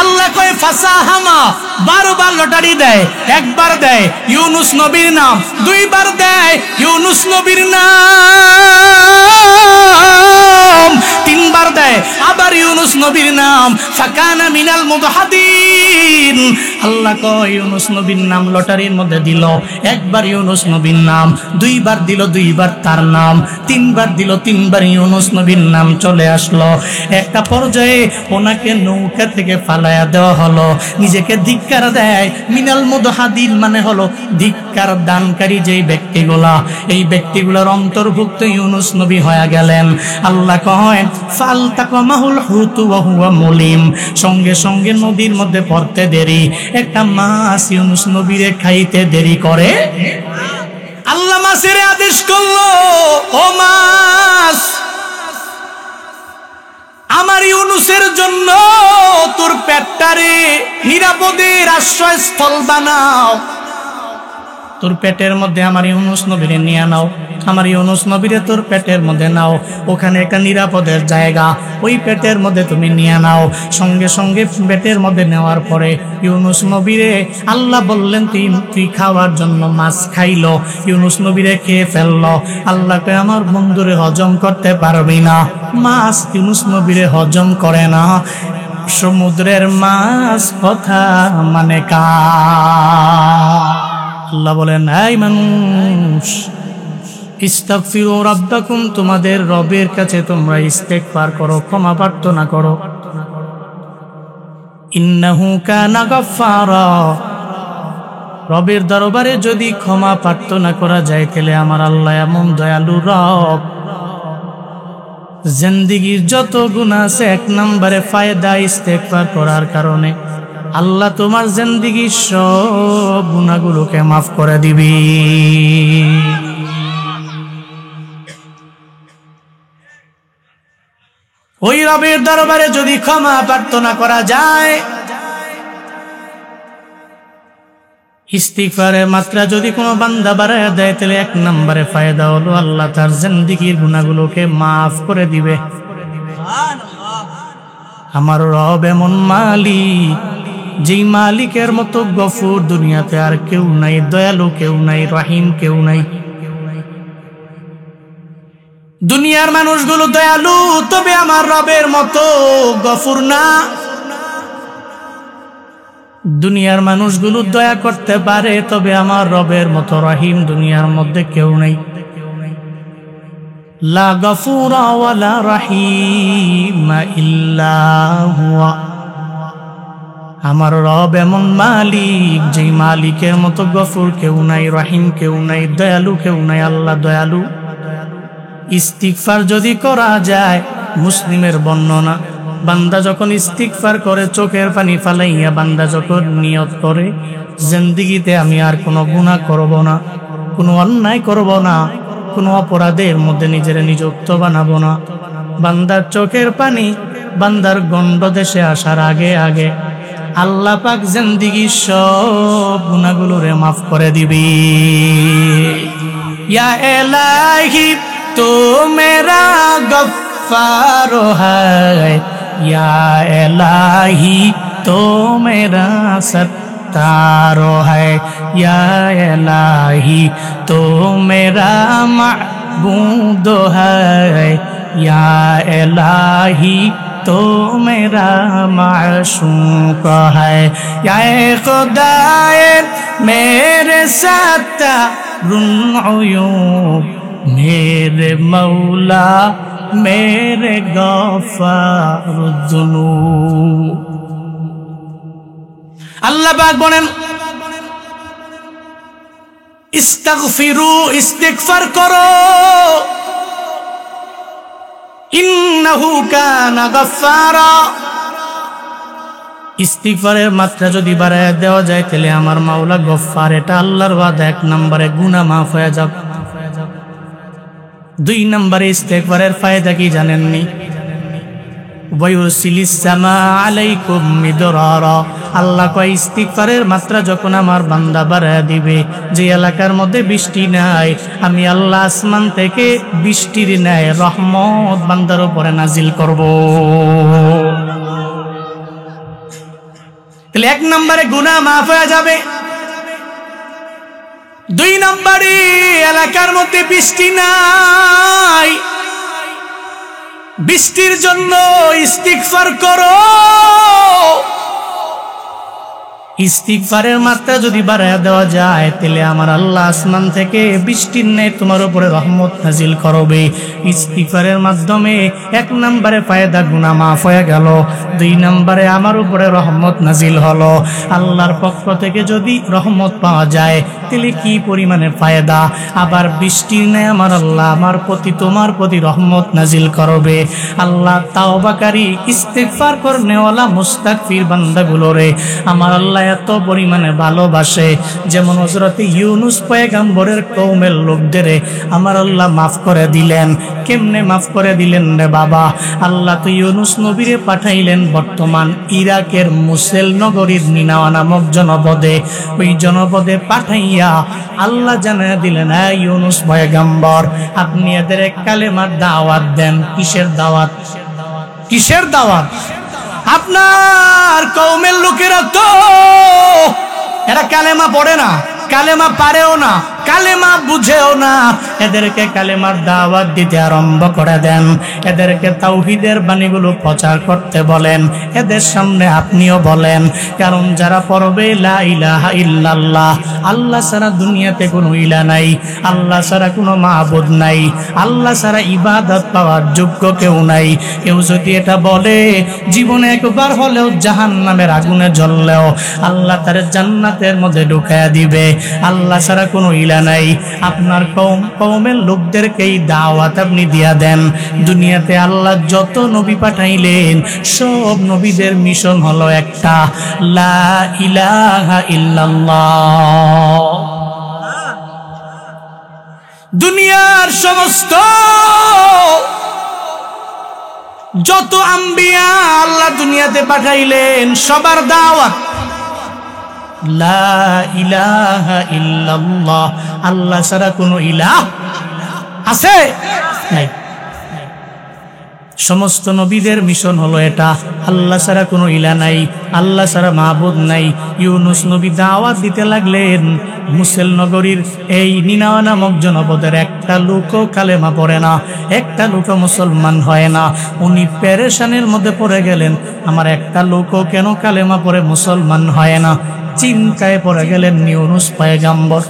আল্লাহ কয় ফাসাহামা, 12 বার লটারি দেয়। একবার দেয় ইউনুস নবীর নাম, 2 বার দেয় ইউনুস নবীর নাম, 3 বার দেয় আবার ইউনুস নবীর নাম। ফাকানা মিনাল মুদহাদিন। আল্লাহ কয় ইউনুস নবীর নাম লটারির মধ্যে দিল। একবার ইউনুস নবীর নাম, 2 বার দিল 2 বার তার নাম, 3 বার দিল 3 বার ইউনুস নবীর নাম চলে আসলো। একটা পর্যায়ে ওনাকে নৌকা থেকে ফালায়া দেওয়া হলো। নিজেকে ধিক্কার দেয়। মিনাল মুদহাদিন মানে হলো ধিক্কার দানকারী যেই ব্যক্তিগুলা, এই ব্যক্তিগুলোর অন্তর্ভুক্ত ইউনুস নবী হয়ে গেলেন। আল্লাহ কয় ফালতাকামাহুল হুতু ওয়া হুয়া মুলিম, সঙ্গে সঙ্গে নদীর মধ্যে পড়তে দেরি। একটা মাছ ইউনুস নবীরে খাইতে দেরি করে। আল্লাহ মাছের আদেশ করলো, ও মাছ, আমার ইউনুসের জন্য তোর পেটটারে নিরাপদের আশ্রয়স্থল বানাও। তোর পেটের মধ্যে আমার ইউনুস নবীরে নিয়ে নাও, আমার ইউনুস নবীরে তোর পেটের মধ্যে নাও। ওখানে একটা নিরাপদের জায়গা, ওই পেটের মধ্যে তুমি নিয়ে নাও। সঙ্গে সঙ্গে পেটের মধ্যে নেওয়ার পরে ইউনুস নবীরে আল্লাহ বললেন তুই খাওয়ার জন্য মাছ খাইলো। ইউনুস নবীরে খেয়ে ফেললো। আল্লাহকে আমার বন্ধুরে হজম করতে পারবি না। মাছ ইউনুস নবীরে হজম করে না। সমুদ্রের মাছ কথা মানে কা। আল্লাহ বলেন, এই মানুষ, ইস্তাগফিরু রাব্বাকুম, তোমাদের রবের কাছে তোমরা ইস্তেগফার করো, ক্ষমা প্রার্থনা করো। ইন্নাহু কানা গাফফারা, রবের দরবারে যদি ক্ষমা প্রার্থনা করা যায় তাহলে আমার আল্লাহ এমন দয়ালু রব। জিন্দেগীর যত গুনাহ আছে 1 নম্বরে ফায়দা ইস্তেগফার করার কারণে। আল্লাহ তোমার জিন্দেগীর সব গুনাহগুলোকে মাফ করে দিবি। ওই রবের দরবারে যদি ক্ষমা প্রার্থনা করা যায়, ইস্তিগফারের মাত্রা যদি কোনো বান্দা বাড়ায় দেয় তাহলে 1 নম্বরে ফায়দা হলো আল্লাহ তার জিন্দেগীর গুনাহগুলোকে মাফ করে দিবে। আমার রব এমন মালিক, যেই মালিকের মতো গফুর দুনিয়াতে আর কেউ নাই, দয়ালু কেউ নাই, রহিম কেউ নাই। দুনিয়ার মানুষগুলো দয়ালু, তবে আমার রবের মতো গফুর না। দুনিয়ার মানুষগুলো দয়া করতে পারে, তবে আমার রবের মতো রহিম দুনিয়ার মধ্যে কেউ নাই। লা গফুরা ওয়ালা রহিমা ইল্লা হুয়া। আমার রব এমন মালিক, যেই মালিকের মতো গফুর কেউ নাই, রহিম কেউ নাই, দয়ালু কেউ নাই। আল্লাহ দয়ালু। ইস্তিগফার যদি করা যায়, মুসলিমের বর্ণনা, বান্দা যখন ইস্তিগফার করে চোখের পানি ফালাইয়া বান্দা যখন নিয়ত করে জিন্দেগিতে আমি আর কোনো গুনাহ করব না, কোনো অন্যায় করব না, কোনো অপরাধের মধ্যে নিজের নিযুক্ত বানাবো না, বান্দার চোখের পানি বান্দার গণ্ড দেশে আসার আগে আগে আল্লাহ পাক জিন্দেগির সব গুনাহগুলোরে মাফ করে দিবি। ইয়া ইলাহি তো মেরা গফফার হ্যায়, ইয়া ইলাহি তো মেরা সত্তার হ্যায়, ইয়া ইলাহি তো মেরা মাবুদ হ্যায়, ইয়া ইলাহি तो मेरा माशूक है। या खुदाए मेरे साथ रुन्उयूब, मेरे मौला मेरे गफारुद्दुनूब। আল্লাহ পাক বলেন ইস্তাগফিরু, ইস্তিগফার করো, ইন্নাহু কানা গাফফারা। ইস্তিগফারের মাত্রা যদি বাড়ায় দেওয়া যায় তাহলে আমার মাওলা গফফার। এটা আল্লাহর ওয়াদা। 1 নম্বরে গুনাহ মাফ হয়ে যাবে। 2 নম্বরে ইস্তিগফারের ফায়দা কি জানেননি? ওয়ায়ুরসিলিস সামা আলাইকুম মিদরারা। আল্লাহ কয় ইস্তিগফারের মাত্রা যখন আমার বান্দা বাড়ায় দিবে, যে এলাকার মধ্যে বৃষ্টি নাই, আমি আল্লাহ আসমান থেকে বৃষ্টির ন্যায় রহমত বান্দার উপরে নাজিল করব। তাহলে 1 নম্বরে গুনাহ মাফ হয়ে যাবে। 2 নম্বরে এলাকার মধ্যে বৃষ্টি নাই, বৃষ্টির জন্য ইস্তিগফার করো। ইস্তিগফারের মাত্রা যদি বাড়ায়া দেওয়া যায় তাহলে আমার আল্লাহ আসমান থেকে বৃষ্টির ন্যায় তোমার উপরে রহমত নাজিল করবে। ইস্তিগফারের মাধ্যমে 1 নম্বরে ফায়দা, গুনাহ মাফ হয়ে গেল। 2 নম্বরে আমার উপরে রহমত নাজিল হলো। আল্লাহর পক্ষ থেকে যদি রহমত পাওয়া যায় তাহলে কি পরিমাণে ফায়দা। আবার বৃষ্টির ন্যায় আমার আল্লাহ আমার প্রতি, তোমার প্রতি রহমত নাজিল করবে। আল্লাহ তাওবাকারী ইস্তিগফার করনেওয়ালা মুস্তাগফির বান্দাগুলোরে আমার আল্লাহ এত পরিমাণে ভালোবাসে, যেমন হযরত ইউনূস পয়গম্বরের কওমের লোকদের আমার আল্লাহ মাফ করে দিলেন। কেমনে মাফ করে দিলেন রে বাবা? আল্লাহ তো ইউনূস নবীরে পাঠাইলেন বর্তমান ইরাকের মুসেল নগরীর নিনাওয়া নামক জনপদে। ওই জনপদে পাঠাইয়া আল্লাহ জানাইয়া দিলেন, হ্যাঁ ইউনূস পয়গম্বর, আপনি এদের কালেমার দাওয়াত দেন। কিসের দাওয়াত? কিসের দাওয়াত? আপনার কওমের লোকেরা তো এরা কালেমা পড়ে না, কালেমা পারেও না, কালেমা বুঝেও না। এদেরকে কালেমার দাওয়াত দিতে আরম্ভ করে দেন, এদেরকে তাওহীদের বাণীগুলো প্রচার করতে বলেন। এদের সামনে আপনিও বলেন, কারণ যারা পড়বে লা ইলাহা ইল্লাল্লাহ, আল্লাহ ছাড়া দুনিয়াতে কোনো ইলা নাই, আল্লাহ ছাড়া কোনো মাবুদ নাই, আল্লাহ ছাড়া ইবাদত পাওয়ার যোগ্য কেউ নাই। কেউ যদি এটা বলে জীবনে একবার হলেও জাহান্নামের আগুনে জ্বললেও আল্লাহ তার জান্নাতের মধ্যে ঢুকায়া দিবে। আল্লাহ ছাড়া কোনো ইলা নাই। আপনার কওমের লোকদেরকে এই দাওয়াত আপনি দিয়া দেন। দুনিয়াতে আল্লাহ যত নবী পাঠাইলেন সব নবীদের মিশন হলো একটা, লা ইলাহা ইল্লাল্লাহ। দুনিয়ার সমস্ত যত আম্বিয়া আল্লাহ দুনিয়াতে পাঠাইলেন সবার দাওয়াত লা ইলাহা ইল্লাল্লাহ, আল্লাহ ছাড়া কোনো ইলাহ আছে নাই। সমস্ত নবীদের মিশন হলো এটা, আল্লাহ ছাড়া কোনো ইলা নাই, আল্লাহ ছাড়া মাবুদ নাই। ইউনূস নবী দাওয়াত দিতে লাগলেন। মুসেল নগরীর এই নিনাওয়া নামক জনপদের একটা লোকও কালেমা পড়ে না, একটা লোকও মুসলমান হয় না। উনি পেরেশানের মধ্যে পড়ে গেলেন, আমার একটা লোকও কেন কালেমা পড়ে মুসলমান হয় না। চিন্তায় পড়ে গেলেন ইউনূস পয়গম্বর।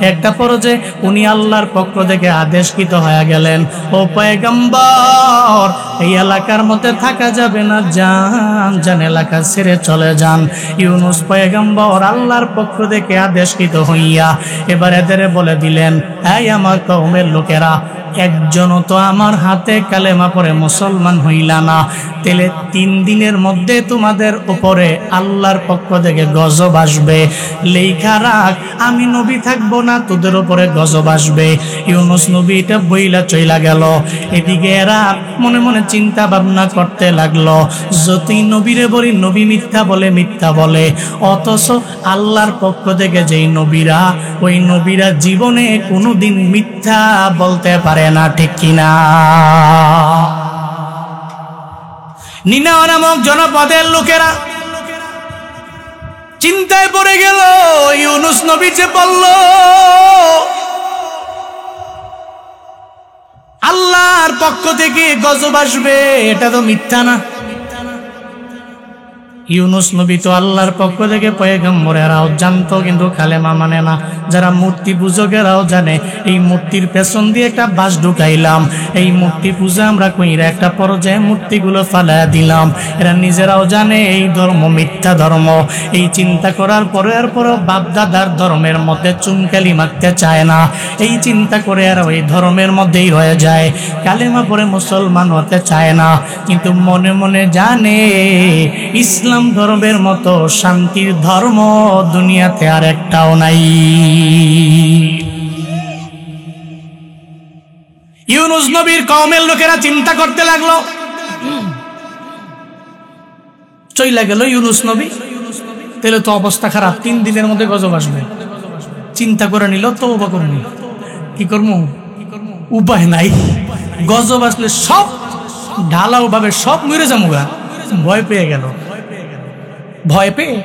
একটা পর্যায়ে উনি আল্লাহর পক্ষ থেকে আদেশকৃত হয়ে গেলেন, ও পয়গম্বর, এই এলাকার মধ্যে থাকা যাবে না, যান যান, এলাকা ছেড়ে চলে যান। ইউনূস পয়গম্বর আল্লাহর পক্ষ থেকে আদেশকৃত হইয়া এবার এদের বলে দিলেন, এই আমার কওমের লোকেরা, একজনও তো আমার হাতে কালেমা পড়ে মুসলমান হইলা না, তাহলে 3 দিনের মধ্যে তোমাদের উপরে আল্লাহর পক্ষ থেকে গজব আসবে। লেখা রাখ, আমি নবী থাকবো না, তোদের উপরে গজব আসবে। ইউনূস নবী এটা বইলা চইলা গেল। এদিকে এরা মনে মনে চিন্তা ভাবনা করতে লাগলো, যতই নবীরে বলি নবী মিথ্যা বলে, মিথ্যা বলে, অথচ আল্লাহর পক্ষ থেকে যেই নবীরা, ওই নবীরা জীবনে কোনোদিন মিথ্যা বলতে পারে না, ঠিক কিনা? নিনাওয়া নামক জনপদের লোকেরা চিন্তায় পড়ে গেল। ইউনূস নবী যে বলল আল্লাহর পক্ষ থেকে গজব আসবে, এটা তো মিথ্যা না। ইউনূস নবী তো আল্লাহর পক্ষ থেকে পয়গম্বরেরাও জানতো, কিন্তু কালেমা মানে না। যারা মূর্তি পূজকেরাও জানে, এই মূর্তির পেছন দিয়ে একটা বাঁশ ঢুকাইলাম, এই মূর্তি পূজা আমরা কইরা একটা পর্যায়ে মূর্তিগুলো ফালাইয়া দিলাম। এরা নিজেরাও জানে এই ধর্ম মিথ্যা ধর্ম। এই চিন্তা করার পরে এরপরও বাপদাদার ধর্মের মধ্যে চুনকালি মারতে চায় না। এই চিন্তা করে আর ওই ধর্মের মধ্যেই রয়ে যায়, কালেমা পড়ে মুসলমান হতে চায় না। কিন্তু মনে মনে জানে ইসলাম ধর্মের মতো শান্তির ধর্ম দুনিয়াতে আর একটাও নাই। ইউনূস নবীর কওমের লোকেরা চিন্তা করতে লাগলো, চইলা গেল ইউনূস নবী, তাহলে তো অবস্থা খারাপ, 3 দিনের মধ্যে গজব আসবে। চিন্তা করে নিল, তওবা করব, কি করবো, উপায় নাই। গজব আসলে সব ঢালাও ভাবে সব মরে যাবো। ভয় পেয়ে গেল, ভয় পেয়ে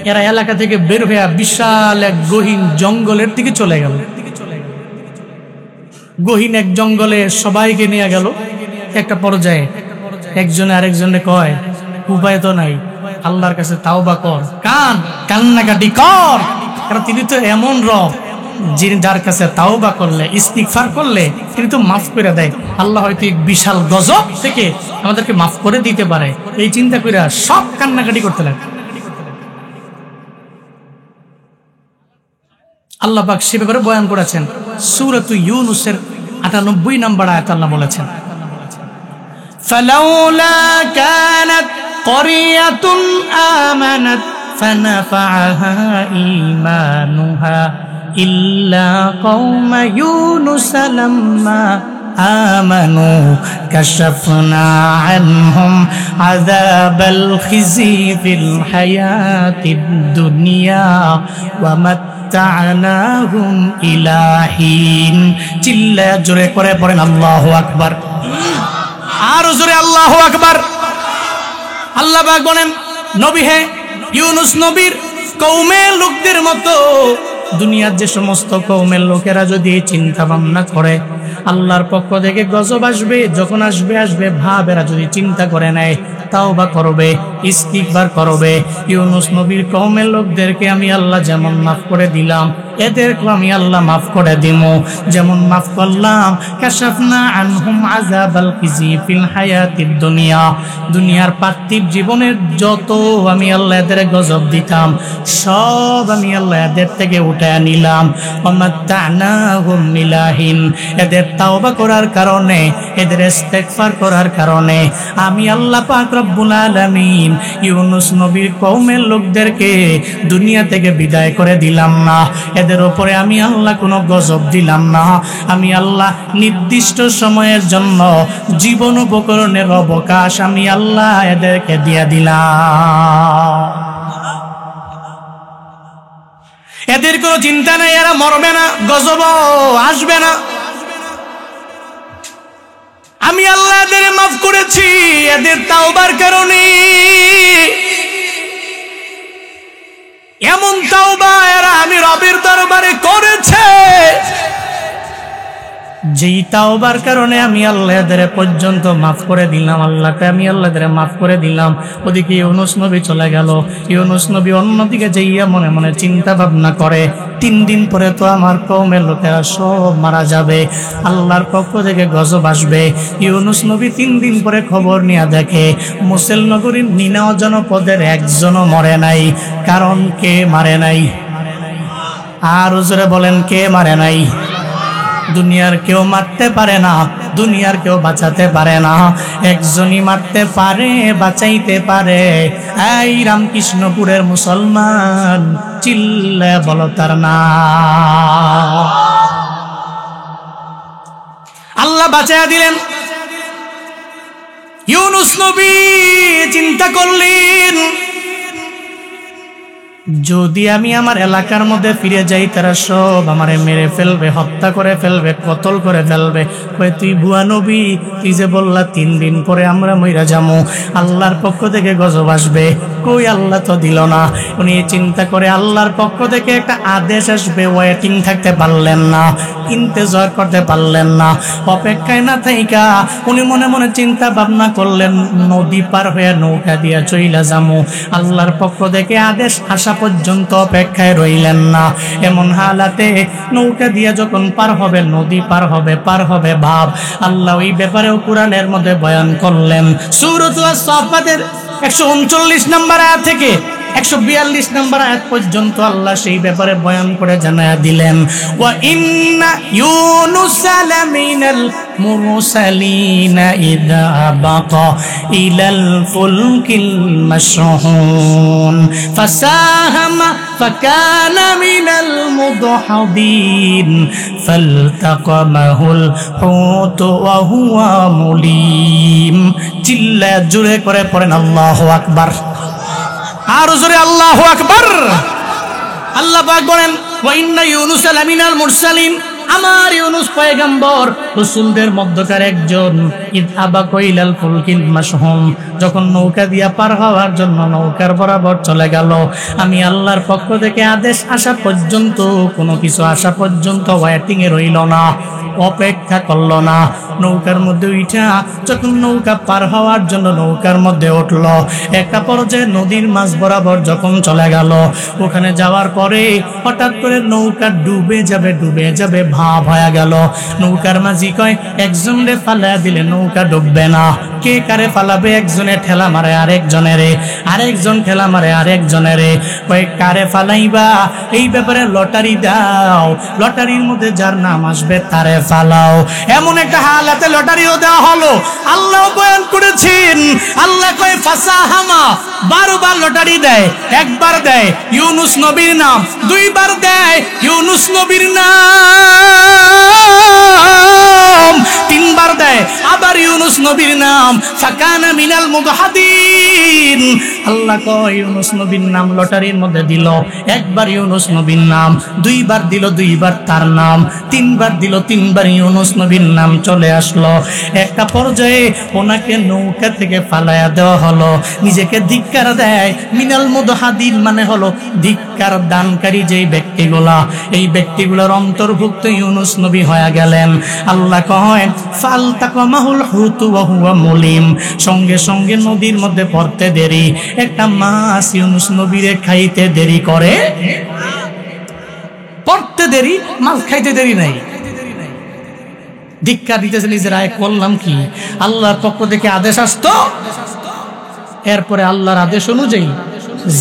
এরা এলাকা থেকে বের হয়ে বিশাল এক গহীন জঙ্গলের দিকে চলে গেল। গহীন এক জঙ্গলে সবাইকে নিয়ে গেল। একটা পর্যায়ে একজনে আরেকজনে কয়, উপায় তো নাই, আল্লাহর কাছে তাওবা কর, কান্নাকাটি কর, কারণ তিনি তো এমন রব যিনি যার কাছে তাওবা করলে ইস্তিগফার করলে তিনি তো মাফ করে দেয়। আল্লাহ হয়তো এক বিশাল গজব থেকে আমাদেরকে মাফ করে দিতে পারে, এই চিন্তা করে সব কান্নাকাটি করতে লাগে। আল্লাহ পাক সে ব্যাপারে বয়ান করেছেন সূরাত ইউনূসের ৯৮ নম্বর আয়াতে আল্লাহ বলেছেন, ফালাউলা কানাত ক্বরিয়াতুন আমানাত ফানাফাআহা ঈমানুহা ইল্লা কওমা ইউনুস লাম্মা আমানু কাশাফনা আনহুম আযাবাল খিজি ফিল হায়াতিদ দুনিয়া ওয়া মাত্তা'নাহুম ইলা হিন। চিল্লায়া জোরে করে পড়েন আল্লাহু আকবার, আর জোরে আল্লাহু আকবার। আল্লাহ পাক বলেন, নবী হে, ইউনূস নবীর কওমের লোকদের মতো দুনিয়ার যে সমস্ত কওমের লোকেরা যদি চিন্তা ভাবনা করে আল্লাহর পক্ষ থেকে গজব আসবে, যখন আসবে ভাবেরা যদি চিন্তা করে নেয়, তাওবা করবে, ইস্তিগফার করবে, ইউনূস নবীর কওমের লোকদেরকে আমি আল্লাহ যেমন মাফ করে দিলাম, এদেরকে আমি আল্লাহ মাফ করে দিব। যেমন মাফ করলাম, কাশাফনা আনহুম আযাবাল খিজি ফিল হায়াতিদ দুনিয়া, দুনিয়ার পার্থিব জীবনের যত আমি আল্লাহ এদের গজব দিতাম সব আমি আল্লাহ এদের থেকে উঠায় নিলাম। ওয়া মাত্তা'নাহুম ইলা হিন, এদের তাওবা করার কারণে, এদের ইস্তিগফার করার কারণে আমি আল্লাহ পাক রব্বুল আলামিন ইউনূস নবীর কওমের লোকদেরকে দুনিয়া থেকে বিদায় করে দিলাম না, এদের উপরে আমি আল্লাহ কোনো গজব দিলাম না। আমি আল্লাহ নির্দিষ্ট সময়ের জন্য জীবন উপকরণের অবকাশ আমি আল্লাহ এদেরকে দিয়ে দিলাম। এদের কোনো চিন্তা নেই, এরা মরবে না, গজব আসবে না। আমি আল্লাহ এদের মাফ করেছি এদের তাওবার কারণে। এমন তাওবা এরা আমি রবের দরবারে করেছে যেই তাওবার কারণে আমি আল্লাহ এদের পর্যন্ত মাফ করে দিলাম। আল্লাহকে আমি আল্লাহ এদের মাফ করে দিলাম। ওদিকে ইউনূস নবী চলে গেল। ইউনূস নবী অন্যদিকে যাইয়া মনে মনে চিন্তা ভাবনা করে, ৩ দিন পরে তো আমার কওমের লোকেরা সব মারা যাবে, আল্লাহর পক্ষ থেকে গজব আসবে। ইউনূস নবী ৩ দিন পরে খবর নিয়ে দেখে মুসেল নগরীর নিনাও জনপদের একজনও মরে নাই। কারণ কে মারে নাই? আর হুজুরে বলেন, কে মারে নাই? দুনিয়ার কেউ মারতে পারে না, দুনিয়ার কেউ বাঁচাতে পারে না, একজনই মারতে পারে, বাঁচাইতে পারে। এই রামকৃষ্ণপুরের মুসলমান, চিল্লে বলো তার নাম। আল্লাহ বাঁচাইয়া দিলেন। ইউনূস নবী চিন্তা করলেন, যদি আমি আমার এলাকার মধ্যে ফিরে যাই তারা সব আমারে মেরে ফেলবে, হত্যা করে ফেলবে, কতল করে ফেলবে। কই তুই ভুয়া নবী, তুই যে বললা 3 দিন পরে আমরা মইরা যাবো, আল্লাহর পক্ষ থেকে গজব আসবে, কই আল্লাহ তো দিল না। উনি চিন্তা করে আল্লাহর পক্ষ থেকে একটা আদেশ আসবে, ওয়েটিং থাকতে পারলেন না, ইন্তজার করতে পারলেন না। অপেক্ষায় না থাইকা উনি মনে মনে চিন্তা ভাবনা করলেন, নদী পার হয়ে নৌকা দিয়া চইলা যামু, আল্লাহর পক্ষ থেকে আদেশ আসা পর্যন্ত অপেক্ষায় রইলেন না। এমন হালাতে নৌকা দিয়া যখন পার হবে, নদী পার হবে ভাব। আল্লাহ ওই ব্যাপারেও কোরআনের মধ্যে বয়ান করলেন। সূরাত আস-সাফফাতের ১৩৯ নম্বর আয়াত থেকে ১৪২ নম্বর আয়াত পর্যন্ত আল্লাহ সেই ব্যাপারে বয়ান করে জানায়া দিলেন, ওয়া ইন্না ইউনুসা লামিনাল মুরসালিনা ইযা আবাকা ইলাল ফুলকিল মাশহুন ফাসাহামা ফাকানা মিনাল মুদহাদিন ফালতাকামাহুল হুতু ওয়া হুয়া মুলিম। চিল্লা জোরে করে পড়েন আল্লাহু আকবার, আর জোরে আল্লাহু আকবার। আল্লাহ পাক বলেন, ওয়া ইন্না ইউনুসা লামিনাল মুরসালিন, আমার ইউনুস পয়গম্বর রাসূলদের মধ্যকার একজন ইদ আবা কইলাল ফুলকিল মাশহুম, যখন নৌকা দিয়া পার হওয়ার জন্য নৌকার বরাবর চলে গেল, আমি আল্লাহর পক্ষ থেকে আদেশ আসা পর্যন্ত কোনো কিছু আসা পর্যন্ত ওয়েটিং এ রইল না, অপেক্ষা করল না। নৌকার মধ্যে উঠা যখন নৌকা পার হওয়ার জন্য নৌকার মধ্যে উঠল, একটা পর্যায়ে নদীর মাঝ বরাবর যখন চলে গেল, ওখানে যাওয়ার পরে হঠাৎ করে নৌকা ডুবে যাবে ভাব হয়ে গেল। নৌকার মাঝি কয়, একজনে ফালা দিলে নৌকা ডুববে না, কে কারে ফালাবে? একজনে ঠেলা মারে আরেকজনেরে, আরেকজন ঠেলা মারে আরেকজনেরে, কয় কারে ফালাইবা? এই ব্যাপারে লটারি দাও, লটারির মধ্যে যার নাম আসবে তারে ফালাও। এমন একটা হালাতে লটারিও দেওয়া হলো। আল্লাহ বয়ান করেছেন, আল্লাহ কয় ফাসাহামা, 12 বার লটারি দেয়। একবার দেয় ইউনুস নবীর নাম, 2 বার দেয় ইউনুস নবীর নাম, 3 বার দেয় আবার ইউনুস নবীর নাম। ফাকানা মিনাল মুদহাদিন, আল্লাহ কয় ইউনুস নবীর নাম লটারির মধ্যে দিল। একবার ইউনুস নবীর নাম, 2 বার দিল 2 বার তার নাম, 3 বার দিল 3 বার ইউনুস নবীর নাম চলে আসলো। একটা পর্যায়ে ওনাকে নৌকা থেকে ফালায়া দেওয়া হলো। নিজেকে ধিক্কার দেয়। মিনাল মুদহাদিন মানে হলো ধিক্কার দানকারী যেই ব্যক্তিগুলা, এই ব্যক্তিগুলোর অন্তর্ভুক্ত ইউনুস নবী হয়ে গেলেন। আল্লাহ কয় ফালতাকামাহুল হুতু ওয়া হুয়া মুলিম, সঙ্গে সঙ্গে নদীর মধ্যে পড়তে দেরি। একটা মাছ ইউনুস নবীরে খাইতে দেরি করে, পড়তে দেরি, মাছ খাইতে দেরি নাই। ধিক্কার দিতেছে নিজের আয়, করলাম কি? আল্লাহর পক্ষ থেকে আদেশ আসতো, এরপরে আল্লাহর আদেশ অনুযায়ী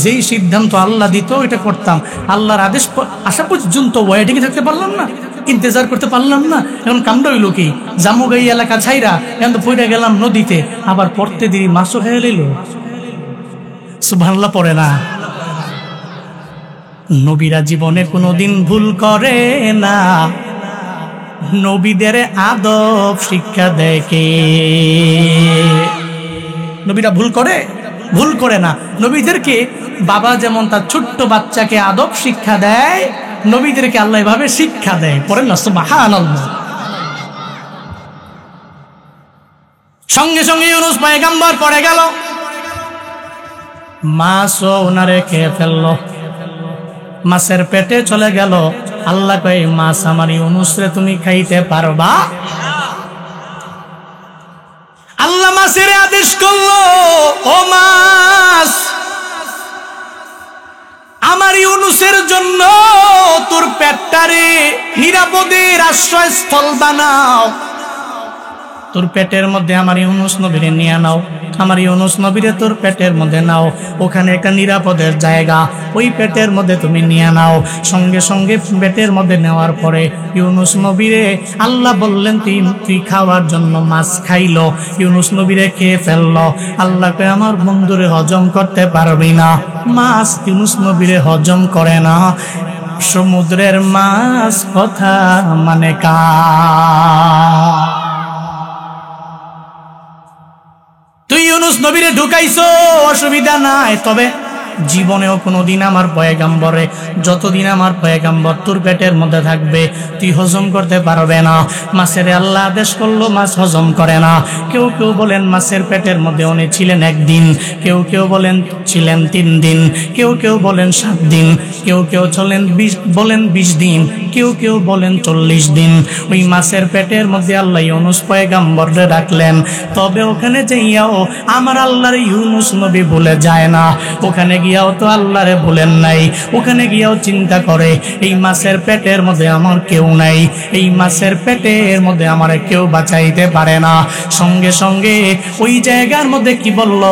যেই সিদ্ধান্ত আল্লাহ দিত এটা করতাম। আল্লাহর আদেশ আসা পর্যন্ত ওয়েটিং থাকতে পারলাম না, ইন্তজার করতে পারলাম না। এখন কামড় হইল কি, জামুগাই এলাকা ছাইরা এখন তো পড়ে গেলাম নদীতে, আবার পড়তে দেরি মাছও হয়ে গেল। সুবহানাল্লাহ পড়ে না। নবীরা জীবনে কোনোদিন ভুল করে না, নবীদের আদব শিক্ষা দেয় কে? নবীরা ভুল করে? ভুল করে না। নবীদেরকে বাবা যেমন তার ছোট্ট বাচ্চাকে আদব শিক্ষা দেয়, নবীদেরকে আল্লাহ এভাবে শিক্ষা দেয়। পড়েন না সুবহানাল্লাহ। সঙ্গে সঙ্গে ইউনুস পয়গম্বর পড়ে গেল, মাছও ওনারে খেয়ে ফেললো, মাছের পেটে চলে গেল। আল্লাহ কয় মাছ আমার ইউনুসরে তুমি খাইতে পারবা? আল্লাহ মাছের আদেশ করলো, ও মাছ, আমার ইউনুসের জন্য তোর পেটটারে নিরাপদের আশ্রয়স্থল বানাও। তোর পেটের মধ্যে আমার ইউনুস নবীরে নিয়ে নাও, আমার ইউনুস নবীরে তোর পেটের মধ্যে নাও, ওখানে একটা নিরাপদের জায়গা, ওই পেটের মধ্যে তুমি নিয়ে নাও। সঙ্গে সঙ্গে পেটের মধ্যে নেওয়ার পরে ইউনুস নবীরে আল্লাহ বললেন তুই খাওয়ার জন্য মাছ খাইলো, ইউনুস নবীরে খেয়ে ফেললো। আল্লাহকে আমার বন্ধুরে হজম করতে পারবি না, মাছ ইউনুস নবীরে হজম করে না। সমুদ্রের মাছ কথা মানে কা? তুই ইউনুস নবীরে ঢুকাইছো, অসুবিধা নাই, তবে জীবনেও কোনোদিন আমার পয়গাম্বরে, যতদিন আমার পয়গাম্বর তোর পেটের মধ্যে থাকবে তুই হজম করতে পারবে না। মাছের আল্লাহ আদেশ করলো, মাছ হজম করে না। কেউ কেউ বলেন মাছের পেটের মধ্যে উনি ছিলেন 1 দিন, কেউ কেউ বলেন ছিলেন 3 দিন, কেউ কেউ বলেন 7 দিন, কেউ কেউ বলেন 20 দিন, কেউ কেউ বলেন 40 দিন। ওই মাছের পেটের মধ্যে আল্লাহ ইউনুস পয়গাম্বরে রাখলেন। তবে ওখানে যাইয়াও আমার আল্লাহর ইউনুস নবী ভুলে যায় না, ওখানে গিয়াও তো আল্লাহরে ভুলেন নাই। ওখানে গিয়াও চিন্তা করে এই মাছের পেটের মধ্যে আমার কেউ নাই, এই মাছের পেটের মধ্যে আমার কেউ বাঁচাইতে পারে না। সঙ্গে সঙ্গে ওই জায়গার মধ্যে কি বলল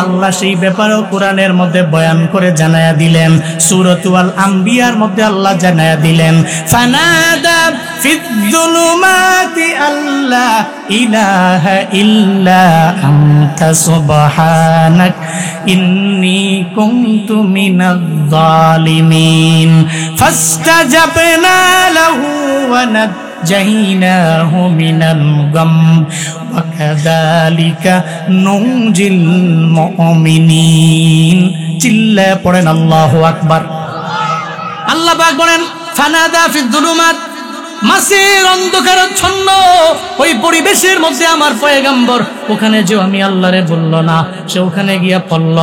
আল্লাহ, সেই ব্যাপারেও কোরআনের মধ্যে বয়ান করে জানায়া দিলেন। সূরাতুল আম্বিয়ার মধ্যে আল্লাহ জানায়া দিলেন, ফানাদা ফিয-যুলুমাতি আল্লা ইলাহা ইল্লা আনতা সুবহানাক ইন্নী কুনতু মিনাজ-যালিমিন ফাসতাজাবনা লাহু ওয়া নাজ্জাইনাহু মিনাল গাম ওয়া কাযালিকা নুনজিল মুমিনিন। চিল্লায়ে পড়েন আল্লাহু আকবার। আল্লাহ পাক বলেন ফানাদা ফিয-যুলুমাত, মাছের অন্ধকারাচ্ছন্ন ওই পরিবেশের মধ্যে আমার পয়গম্বর ওখানে যে আমি আল্লাহরে বলল না, সে ওখানে গিয়া পড়ল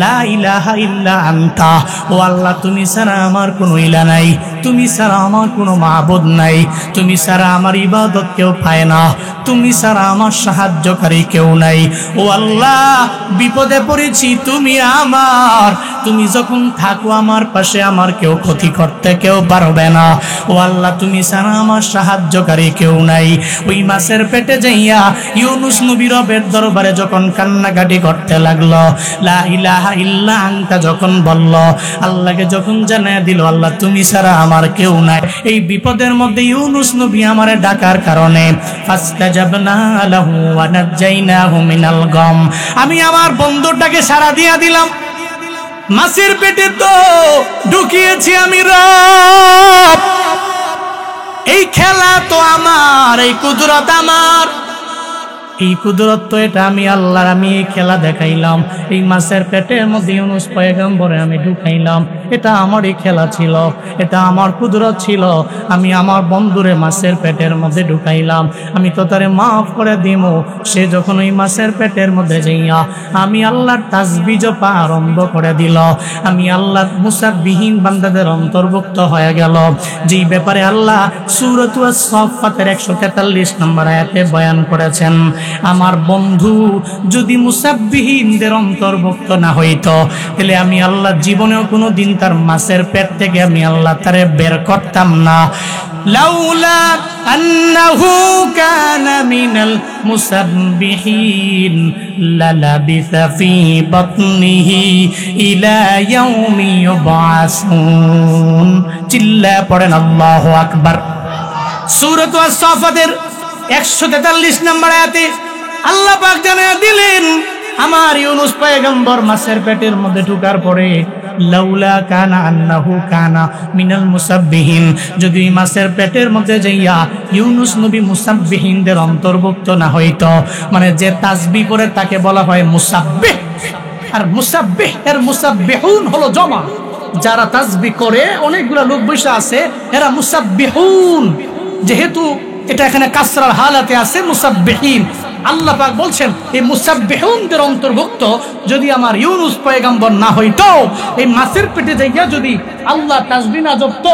লা ইলাহা ইল্লা আনতা, ও আল্লাহ তুমি ছাড়া আমার কোনো ইলা নাই, তুমি ছাড়া আমার কোনো মাবুদ নাই, তুমি ছাড়া আমার ইবাদত কেউ পায় না, তুমি ছাড়া আমার সাহায্যকারী কেউ নাই। ও আল্লাহ বিপদে পড়েছি, তুমি আমার, তুমি যখন থাকো আমার পাশে আমার কেউ ক্ষতি করতে কেউ পারবে না। ও আল্লাহ তুমি ছাড়া আমার সাহায্যকারী কেউ নাই। ওই মাছের পেটে যাইয়া ইউনুস নবী রবের দরবারে যখন কান্নাকাটি করতে লাগলো, লা ইলাহা ইল্লা আনতা যখন বলল, আল্লাহকে যখন জানায় দিল আল্লাহ তুমি ছাড়া আমার কেউ নাই, এই বিপদের মধ্যে ইউনুস নবী আমারে ডাকার কারণে ফাস্তাজাবনা লাহু ওয়া নাজাইনাহু মিনাল গাম, আমি আমার বন্ধুটাকে সাড়া দিয়া দিলাম। মাছের পেটে তো ঢুকিয়েছি আমি রব, এই খেলা তো আমার, এই কুদরত আমার, এই কুদরত তো এটা আমি আল্লাহর, আমি এই খেলা দেখাইলাম। এই মাছের পেটের মধ্যে ইউনুস পয়গম্বরে আমি ঢুকাইলাম, এটা আমারই খেলা ছিল, এটা আমার কুদরত ছিল। আমি আমার বন্ধুরে মাছের পেটের মধ্যে ঢুকাইলাম, আমি তো তারে মাফ করে দিব। সে যখন ওই মাছের পেটের মধ্যে যাইয়া আমি আল্লাহর তাসবিহ জপা আরম্ভ করে দিল, আমি আল্লাহর মুসাববিহীন বান্দাদের অন্তর্ভুক্ত হয়ে গেল, যেই ব্যাপারে আল্লাহ সূরাতুস সাফফাতের 143 নম্বর আয়াতে বয়ান করেছেন। আমার বন্ধু যদি মুসাববিহীনদের অন্তর্ভুক্ত না হইতো, তাহলে আমি আল্লাহ জীবনেও কোনো দিন তার মাছের পেট থেকে আমি আল্লাহ তারে বের করতাম না। লাউলা আন্নাহু কানা মিনাল মুসাববিহীন লালাবিসা ফি বাতনিহি ইলা ইয়াউমি ইউবআসুন। চিল্লা পড়েন আল্লাহু আকবার। সূরাতুস সাফফাতের 143 নম্বর আয়াতে আল্লাহ পাক জানায়া দিলেন, আমার ইউনুস পয়গম্বর মাছের পেটের মধ্যে ঢোকার পরে লাউলা কানা আন্নাহু কানা মিনাল মুসাববিহীন, যদি মাছের পেটের মধ্যে যাইয়া ইউনুস নবী মুসাববিহীনদের অন্তর্ভুক্ত না হইতো, মানে যে তাসবিহ করে তাকে বলা হয় মুসাব্বিহ, আর মুসাব্বিহ এর মুসাব্বিহুন হলো জমা, যারা তাসবিহ করে অনেকগুলা লোক বসে আছে এরা মুসাব্বিহুন, যেহেতু এটা এখানে কাসরার হালাতে আছে মুসাব্বিহিন। আল্লাহ পাক বলছেন এই মুসাব্বিহুনদের অন্তর্ভুক্ত যদি আমার ইউনুস পয়গম্বর না হইতো, এই মাছের পেটে যাইয়া যদি আল্লাহ তাসবিহ না জপতো,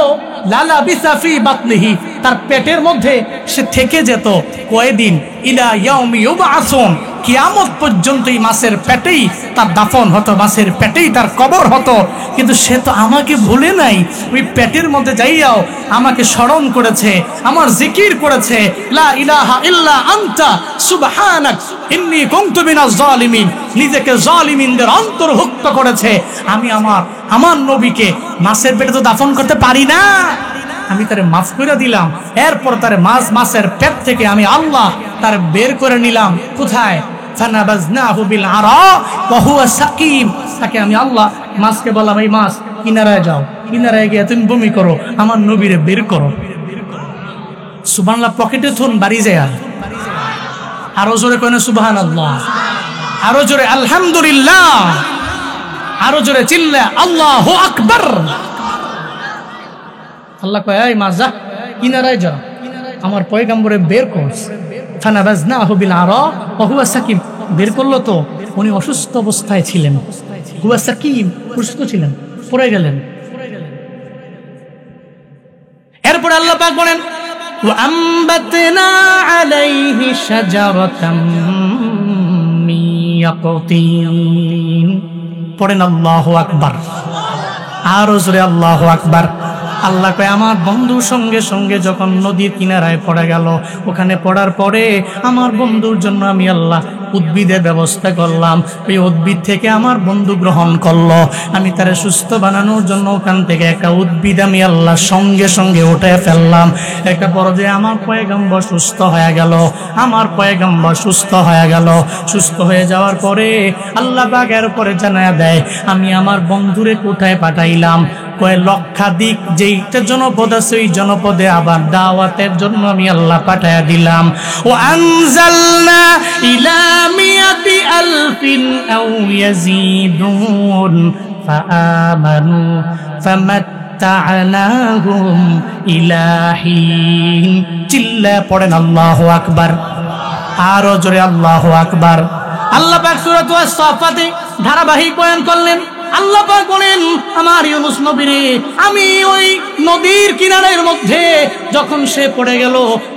লালাবিসা ফি বাতনিহি, তার পেটের মধ্যে সে থেকে যেত কয়দিন, ইলা ইয়াউমি ইউবআসুন, কিয়ামত পর্যন্ত এই মাছের পেটেই তার দাফন হতো, মাছের পেটেই তার কবর হতো। কিন্তু সে তো আমাকে ভুলে নাই, ওই পেটের মধ্যে যাইয়াও আমাকে স্মরণ করেছে, আমার জিকির করেছে, লা ইলাহা ইল্লা আনতা সুবহানাক ইন্নী কুনতু মিনাজ জালিমিন, নিজেকে জালিমিনদের অন্তর্ভুক্ত করেছে। আমি আমার নবীকে মাছের পেটে তো দাফন করতে পারি না, আমি তারে মাফ করে দিলাম। এরপর তারে মাছের পেট থেকে আমি আল্লাহ তার বের করে নিলাম। কোথায়? ফানাবাজনাহু বিল আরা ওয়া হুয়া সাকিম, তাকে আমি আল্লাহ মাছকে বললাম, এই মাছ কিনারায় যাও, কিনারায় গিয়ে তুমি বমি করো, আমার নবীরে বের করো। সুবহানাল্লাহ পকেটে থুন বাড়ি যায়, আরো জোরে কইনা সুবহানাল্লাহ, আরো জোরে আলহামদুলিল্লাহ, আরো জোরে চিল্লা আল্লাহু আকবার। আল্লাহ কয় এই মাছ যা, কিনারায় যা, আমার পয়গম্বরে বের করস। ফানাবাজনাহু বিল আরা ওয়া হুয়া সাকিম, বের করলো তো উনি অসুস্থ অবস্থায় ছিলেন, হুয়া সাকিম, অসুস্থ ছিলেন, পড়ে গেলেন। এরপর আল্লাহ পাক বলেন ওয়া আমবাতনা আলাইহি শাজারাতাম মিন ইয়াকতিন। পড়েন আল্লাহু আকবার, আরো জোরে আল্লাহু আকবার। আল্লাহ কয় আমার বন্ধুর সঙ্গে সঙ্গে যখন নদীর কিনারায় পড়ে গেল, ওখানে পড়ার পরে আমার বন্ধুর জন্য আমি আল্লাহ উদ্ভিদের ব্যবস্থা করলাম। ওই উদ্ভিদ থেকে আমার বন্ধু গ্রহণ করলো, আমি তারে সুস্থ বানানোর জন্য ওখান থেকে একটা উদ্ভিদ আমি আল্লাহ সঙ্গে সঙ্গে উঠে ফেললাম। একটা পর্যায়ে আমার পয়গম্বর সুস্থ হয়ে গেল, আমার পয়গম্বর সুস্থ হয়ে গেল। সুস্থ হয়ে যাওয়ার পরে আল্লাহ পাক এর পরে জানায়া দেয় আমি আমার বন্ধুরে কোথায় পাঠাইলাম, কয় লক্ষাধিক যেইটা জনপদ আছে ওই জনপদে আবার দাওয়াতের জন্য আমি আল্লাহ পাঠায়া দিলাম। ও আনজালনা ইলা মিয়াতি আলফিন আও ইয়াজিদুন ফাআমানু ফামাত ফামাত্তা'নাহুম ইলা হিন। চিল্লায়ে পড়েন আল্লাহু আকবার, আরো জোরে আল্লাহু আকবার। আল্লাহ পাক সূরা আস-সাফফাতে ধারাবাহিক বয়ান করলেন। আল্লাহ পাক বলেন, আমার ইউনূস নবীরে আমি ওই নদীর কিনারের মধ্যে যখন সে পড়ে গেল,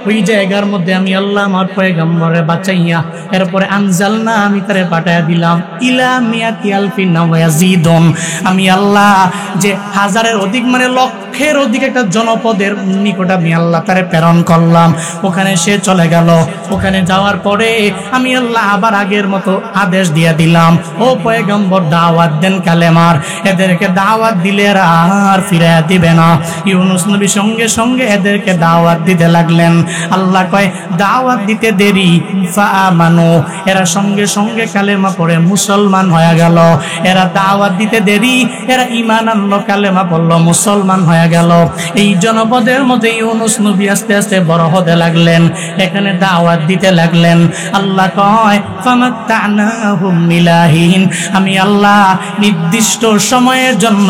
ওই জায়গার মধ্যে আমি আল্লাহ আমার পয়গম্বরে বাঁচাইয়া এরপরে আনজালনা আমি তারে পাঠায়া দিলাম ইলা মিয়াতি আলফিন ওয়া ইয়াজিদুন। আমি আল্লাহ যে হাজারের অধিক মানে লক্ষের অধিক একটা জনপদের নিকট আমি আল্লাহ তারে প্রেরণ করলাম। ওখানে সে চলে গেল। ওখানে যাওয়ার পরে আমি আল্লাহ আবার আগের মতো আদেশ দিয়ে দিলাম, ও পয়গম্বর দাওয়াত দেন কালেমার। এদেরকে দাওয়াত দিলে আর ফিরাইয়া দিবে না। ইউনূস নবী সঙ্গে সঙ্গে এদেরকে দাওয়াত দিতে লাগলেন। আল্লাহ কয় দাওয়াত দিতে দেরি, ফাআমানু, এরা সঙ্গে সঙ্গে কালেমা পড়ে মুসলমান হয়ে গেল। এরা দাওয়াত দিতে দেরি, এরা ঈমান আনলো, কালেমা পড়লো, মুসলমান হয়ে গেল। এই জনপদের মধ্যে ইউনূস নবী আস্তে আস্তে বড় হতে লাগলেন, এখানে দাওয়াত দিতে লাগলেন। আল্লাহ কয় ফামাত্তা'নাহুম ইলা হিন। আমি আল্লাহ নির্দিষ্ট সময়ের জন্য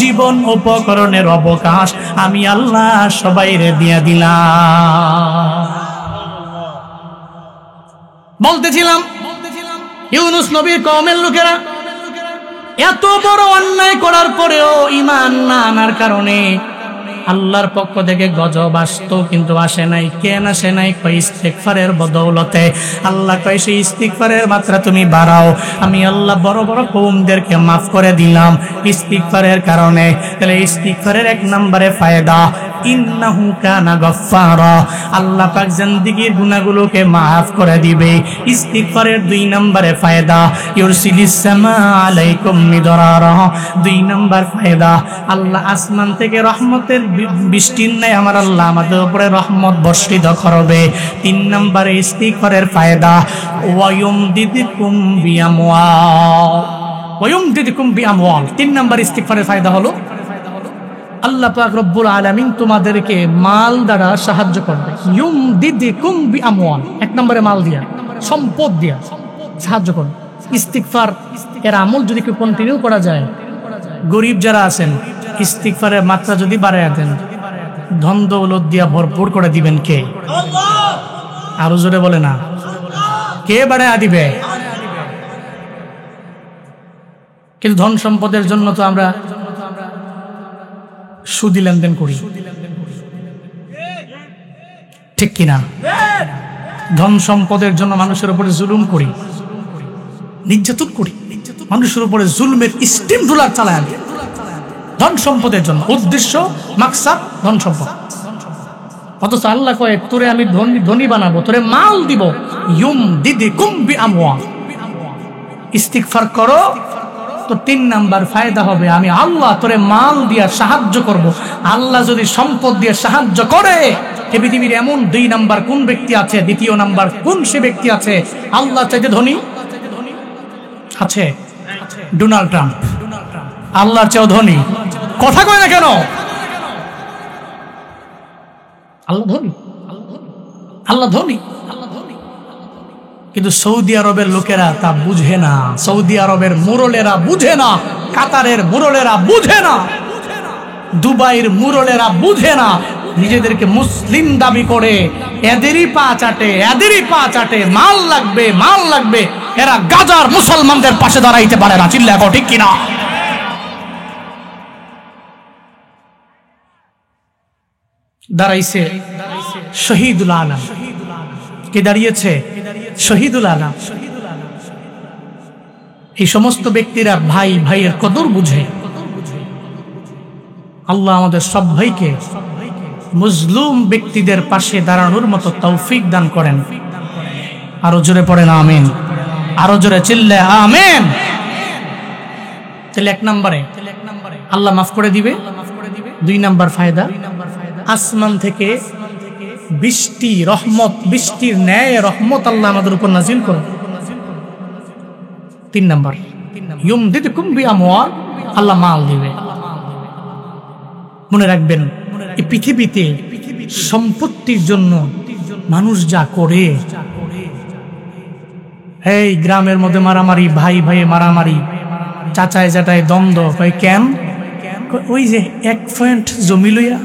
জীবন উপকরণের অবকাশ আমি আল্লাহ সবাইরে দিয়ে দিলাম। বলতেছিলাম ইউনূস নবীর কওমের লোকেরা এত বড় অন্যায় করার পরেও ঈমান না আনার কারণে আল্লাহর পক্ষ থেকে গজব আসতো, কিন্তু আসে নাই। কেন আসে নাই? কয় ইস্তিগফারের বদৌলতে। আল্লাহ কয় সেই ইস্তিগফারের মাত্রা তুমি বাড়াও, আমি আল্লাহ বড় বড় কওমদেরকে মাফ করে দিলাম ইস্তিগফারের কারণে। তাহলে ইস্তিগফারের এক নম্বরে ফায়দা, ইন্নাহু কানা গফফারা, আল্লাহ পাক জিন্দেগীর গুনাহগুলোকে মাফ করে দিবে। ইস্তিগফারের দুই নম্বরে ফায়দা, ইউরসিলিস সামা আলাইকুম মিদরারা, দুই নম্বর ফায়দা, আল্লাহ আসমান থেকে রহমতের বৃষ্টির নাই আমার আল্লাহ আমাদের উপরে রহমত বর্ষিত করবে। তিন নম্বরে ইস্তিগফারের ফায়দা, ওয়ায়ুমদিদকুম বিআমওয়াল, তিন নম্বর ইস্তিগফারের ফায়দা হলো আল্লাহ পাক রব্বুল আলামিন তোমাদেরকে মাল দ্বারা সাহায্য করবে। ইউমদিদকুম বিআমওয়াল, এক নম্বরে মাল দিয়া, সম্পদ দিয়া সাহায্য করবে। ইস্তিগফার এর আমল যদি কেউ কন্টিনিউ করা যায়, গরিব যারা আছেন ইস্তিগফারের মাত্রা যদি বাড়ায় দেন, ধন দৌলত দিয়া ভরপুর করে দিবেন কে? আরো জোরে বলে না, কে বাড়ায় দিবে? কিন্তু ধন সম্পদের জন্য তো আমরা সুদি লেনদেন করি, ঠিক কিনা? ধন সম্পদের জন্য মানুষের উপরে জুলুম করি, নির্যাতন করি, মানুষের উপরে জুলুমের স্টিম রুলার চালায় আনি ধন সম্পদের জন্য। উদ্দেশ্য মাকসাদ ধন সম্পদ। অথচ আল্লাহ কয় তোরে আমি ধনী বানাবো, তোরে মাল দিব। ইউমদিদকুম বিআমওয়াল, ইস্তিগফার করো তো তিন নাম্বার ফায়দা হবে, আমি আল্লাহ তোরে মাল দিয়া সাহায্য করব। আল্লাহ যদি সম্পদ দিয়ে সাহায্য করে, এই পৃথিবীর এমন দুই নাম্বার কোন ব্যক্তি আছে, দ্বিতীয় নাম্বার কোন সে ব্যক্তি আছে আল্লাহ চাইতে ধনী আছে? ডোনাল্ড ট্রাম্প আল্লাহর চেয়েও ধনী। কথা কয় না কেন? আল্লাহ ধনী, আল্লাহ ধনী। কিন্তু সৌদি আরবের লোকেরা তা বুঝে না, সৌদি আরবের মুরলেরা বুঝে না, কাতারের মুরলেরা বুঝে না, দুবাইয়ের মুরলেরা বুঝে না। নিজেদেরকে মুসলিম দাবি করে এদেরই পা চাটে, এদেরই পা চাটে, মাল লাগবে, মাল লাগবে। এরা গাজার মুসলমানদের পাশে দাঁড়াইতে পারে না। চিল্লা কও ঠিক কিনা? দাঁড়াইছে শহীদুল আলম। কে দাঁড়িয়েছে? শহীদুল আলম। এই সমস্ত ব্যক্তিরা ভাই ভাইয়ের কদর বুঝে। আল্লাহ আমাদের সব ভাইকে মুজলুম ব্যক্তিদের পাশে দাঁড়ানোর মতো তৌফিক দান করেন। আরো জোরে পড়েন আমিন, আরো জোরে চিল্লে আমিন। তাহলে এক নম্বরে আল্লাহ মাফ করে দিবে। দুই নাম্বার ফায়দা, আসমান থেকে বৃষ্টি, রহমত, বৃষ্টির ন্যায় রহমত আল্লাহ আমাদের উপর নাজিল করে। তিন নাম্বার ইউমদিদকুম বিআমওয়াল, আল্লাহ মাল দিবে। মনে রাখবেন, এই পৃথিবীতে সম্পত্তির জন্য মানুষ যা করে, এই গ্রামের মধ্যে মারামারি, ভাই ভাই মারামারি, চাচায় চাটায় দ্বন্দ্ব, কেন? ওই যে 1 পয়েন্ট জমি লইয়া,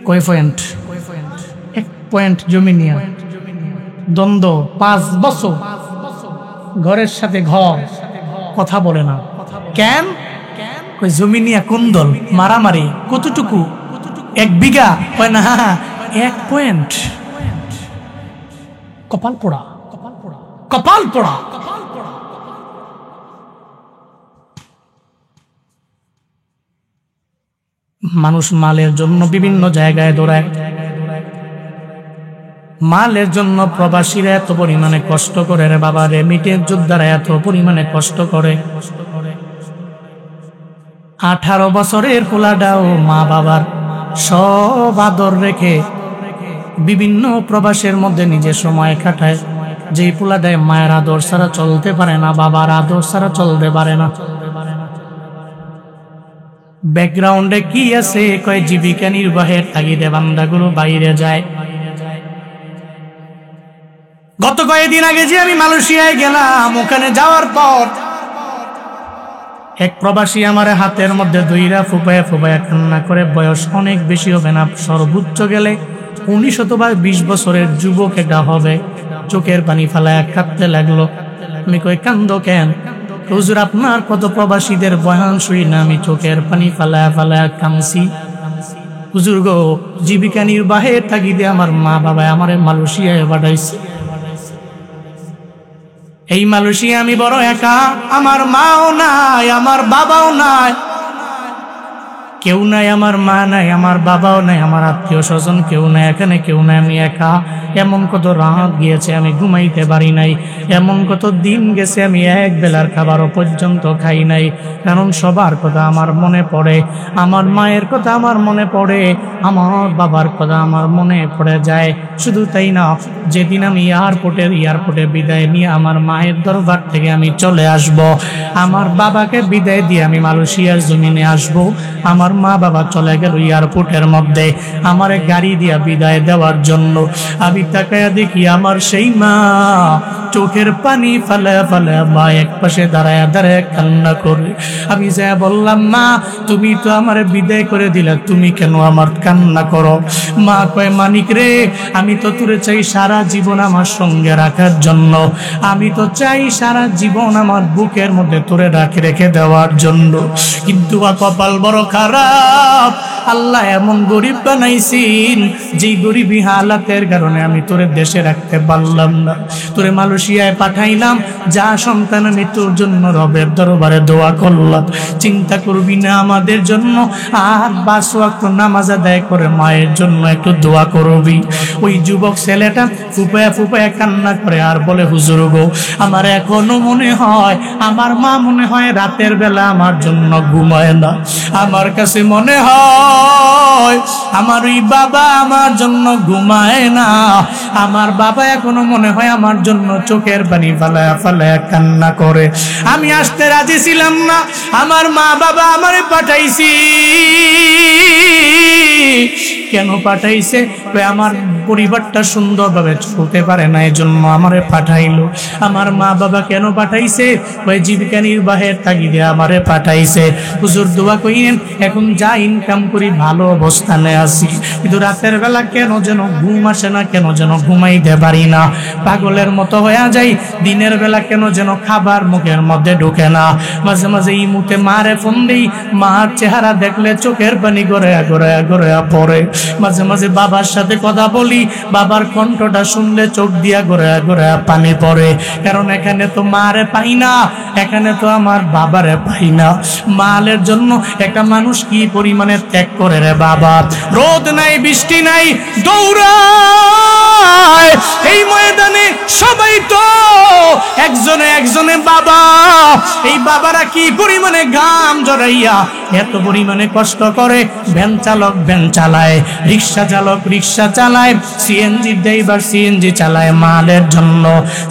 কয় পয়েন্ট? 1 পয়েন্ট জমি নিয়া দ্বন্দ্ব 5 বছর, ঘরের সাথে ঘর কথা বলে না। কেন? কই জমি নিয়া কোন্দল, মারামারি। কতটুকু? 1 বিঘা? কয় না, 1 পয়েন্ট। কপাল পোড়া, কপাল পোড়া। মানুষ মালের জন্য বিভিন্ন জায়গায় দৌড়ায়, মালের জন্য প্রবাসীরা এত পরিমাণে কষ্ট করে রে বাবা রে, মিটের যোদ্ধারা এত পরিমাণে কষ্ট করে। 18 বছরের পোলাটাও মা বাবার সব আদর রেখে বিভিন্ন প্রবাসের মধ্যে নিজের সময় কাটায়। যে পোলাটায় মায়ের আদর ছাড়া চলতে পারে না, বাবার আদর ছাড়া চলতে পারে না। ব্যাকগ্রাউন্ডে কি আছে? কয় জীবিকা নির্বাহের তাগিদে বান্দাগুলো বাইরে যায়। গত কয়েকদিন আগে যে আমি মালয়েশিয়ায় গেলাম, ওখানে যাওয়ার পর এক প্রবাসী আমার হাতের মধ্যে দুইরা ফুপায়া ফুপায়া কান্না করে। বয়স অনেক বেশি হবে না, সর্বোচ্চ গেলে 19 অথবা 20 বছরের যুবক একটা হবে। চোখের পানি ফালায়া কাঁদতে লাগলো। আমি কই কান্দো কেন? হুজুর আপনার কত প্রবাসীদের বয়ান শুই না আমি চোখের পানি ফালায়া ফালায়া কাঁদছি। হুজুর গো, জীবিকা নির্বাহের তাগিদে আমার মা বাবা আমারে মালয়েশিয়ায় পাঠাইছে। এই মালয়েশিয়া আমি বড় একা, আমার মাও নাই, আমার বাবাও নাই, কেউ নাই, আমার মা নাই, আমার বাবাও নাই, আমার আত্মীয় স্বজন কেউ নাই, এখানে কেউ নাই, আমি একা। এমন কত রাত গিয়েছে আমি ঘুমাইতে পারি নাই, এমন কত দিন গেছে আমি এক বেলার খাবারও পর্যন্ত খাই নাই। কারণ সবার কথা আমার মনে পড়ে, আমার মায়ের কথা আমার মনে পড়ে, আমার বাবার কথা আমার মনে পড়ে যায়। শুধু তাই না, যেদিন আমি এয়ারপোর্টে বিদায় নিয়ে আমার মায়ের দরবার থেকে আমি চলে আসব, আমার বাবাকে বিদায় দিয়ে আমি মালয়েশিয়ার জমিনে আসব, আমার মা বাবা চলে গেল এয়ারপোর্টের মধ্যে আমার গাড়ি দিয়া বিদায় দেওয়ার জন্য। আমি তাকায়া দেখি আমার সেই মা চোখের পানি ফালায়া ফালায়া মা এক পাশে দাঁড়ায়া দাঁড়ায় কান্না করে। আমি যা বললাম, মা তুমি তো আমার বিদায় করে দিলা, তুমি কেন আমার কান্না করো? মা কয়, মানিক রে, আমি তো তোরে চাই সারা জীবন আমার সঙ্গে রাখার জন্য, আমি তো চাই সারা জীবন আমার বুকের মধ্যে তোরে রেখে দেওয়ার জন্য, কিন্তু কপাল বড় খারাপ, আল্লাহ এমন গরিব বানাইছেন যে গরিবী হালাতের কারণে আমি তোরে দেশে রাখতে পারলাম না। তোরে মালয়েশিয়ায় পাঠাইলাম, যা সন্তান আমি তোর জন্য রবের দরবারে দোয়া করলাম, চিন্তা করবি না আমাদের জন্য, আর 5 ওয়াক্ত নামাজ আদায় করে মায়ের জন্য একটু দোয়া করবি। ওই যুবক ছেলেটা ফুপায়া ফুপায়া কান্না করে আর বলে, হুজুর গো, আমার এখনো মনে হয় আমার মা মনে হয় রাতের বেলা আমার জন্য ঘুমায় না, আমার কাছে মনে হয় আমার ওই বাবা আমার জন্য ঘুমায় না, আমার বাবা এখনো মনে হয় আমার জন্য চোখের পানি ফালায়া ফালায়া কান্না করে। আমি আসতে রাজি ছিলাম না, আমার মা বাবা আমারে পাঠাইছি। কেন পাঠাইছে? আমার পরিবারটা সুন্দরভাবে চলতে পারে না, এই জন্য আমারে পাঠাইলো। আমার মা বাবা কেন পাঠাইছে? ওই জীবিকা নির্বাহের তাগিদে আমারে পাঠাইছে। হুজুর দোয়া কইলেন, এখন যা ইনকাম করি ভালো অবস্থানে আছি, কিন্তু রাতের বেলা কেন যেন ঘুম আসে না, কেন যেন ঘুমাইতে পারি না, পাগলের মতো হয়ে যাই। দিনের বেলা কেন যেন খাবার মুখের মধ্যে ঢোকে না। মাঝে মাঝে এই মুখে মারে ফোন দিই, মার চেহারা দেখলে চোখের পানি গড়ায়া গড়ায়া গড়ায়া পড়ে। মাঝে মাঝে বাবার সাথে কথা বলি, বাবার কণ্ঠটা শুনলে চোখ দিয়া গড়ায়া গড়ায়া পানি পড়ে। কারণ এখানে তো মারে পাই না, এখানে তো আমার বাবারে পাই না। মালের জন্য একটা মানুষ কি পরিমাণে ত্যাগ করে রে বাবা। রোদ নাই, বৃষ্টি নাই, দৌড়ায় এই ময়দানে সবাই তো একজনে একজনে বাবা। এই বাবারা কি পরিমাণে ঘাম জড়াইয়া এত পরিমাণে কষ্ট করে। ভ্যান চালক ভ্যান চালায়, রিক্সা চালক রিক্সা চালায়, সিএনজি ড্রাইভার সিএনজি চালায় মালের জন্য।